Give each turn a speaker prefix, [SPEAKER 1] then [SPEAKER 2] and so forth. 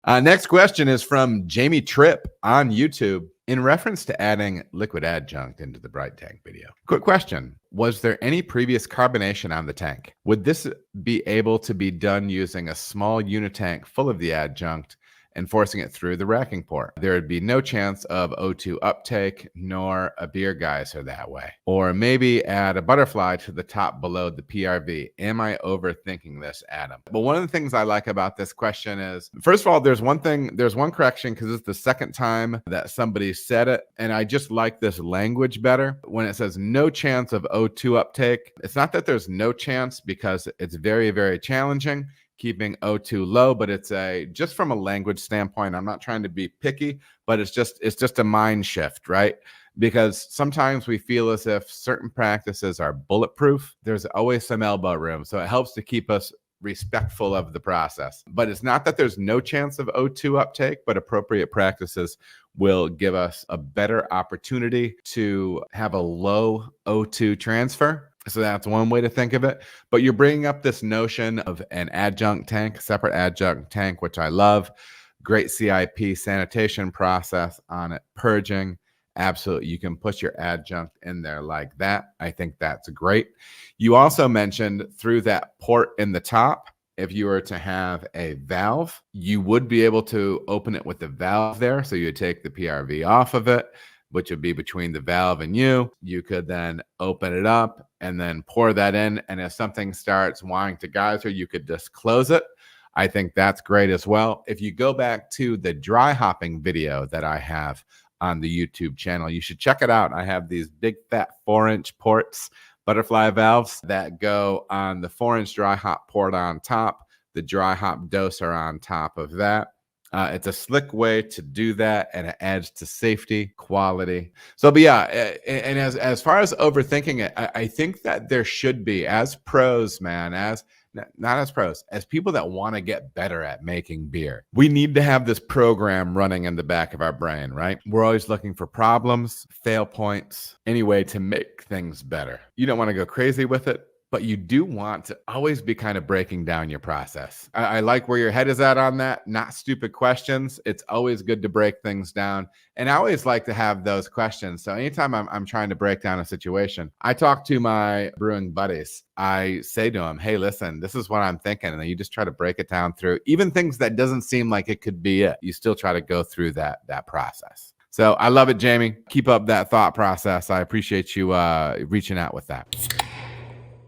[SPEAKER 1] Next question is from Jamie Tripp on YouTube. In reference to adding liquid adjunct into the bright tank video, quick question. Was there any previous carbonation on the tank? Would this be able to be done using a small unitank full of the adjunct and forcing it through the racking port? There would be no chance of O2 uptake nor a beer geyser that way. Or maybe add a butterfly to the top below the PRV. Am I overthinking this, Adam? But one of the things I like about this question is, first of all, there's one correction, because it's the second time that somebody said it, and I just like this language better. When it says no chance of O2 uptake, it's not that there's no chance, because it's very, very challenging keeping O2 low, but it's just from a language standpoint, I'm not trying to be picky, but it's just a mind shift, right? Because sometimes we feel as if certain practices are bulletproof. There's always some elbow room. So it helps to keep us respectful of the process. But it's not that there's no chance of O2 uptake, but appropriate practices will give us a better opportunity to have a low O2 transfer. So that's one way to think of it. But you're bringing up this notion of an adjunct tank, separate adjunct tank, which I love. Great CIP sanitation process on it, purging. Absolutely. You can put your adjunct in there like that. I think that's great. You also mentioned through that port in the top, if you were to have a valve, you would be able to open it with the valve there. So you take the PRV off of it, which would be between the valve and you. You could then open it up and then pour that in. And if something starts wanting to geyser, you could just close it. I think that's great as well. If you go back to the dry hopping video that I have on the YouTube channel, you should check it out. I have these big fat 4-inch ports, butterfly valves that go on the 4-inch dry hop port on top, the dry hop doser on top of that. It's a slick way to do that, and it adds to safety, quality. So, but yeah, and as far as overthinking it, I think that there should be, as pros, man, not as pros, as people that want to get better at making beer, we need to have this program running in the back of our brain, right? We're always looking for problems, fail points, any way to make things better. You don't want to go crazy with it, but you do want to always be kind of breaking down your process. I like where your head is at on that. Not stupid questions. It's always good to break things down. And I always like to have those questions. So anytime I'm trying to break down a situation, I talk to my brewing buddies. I say to them, hey, listen, this is what I'm thinking. And then you just try to break it down through even things that doesn't seem like it could be it. You still try to go through that process. So I love it, Jamie. Keep up that thought process. I appreciate you reaching out with that.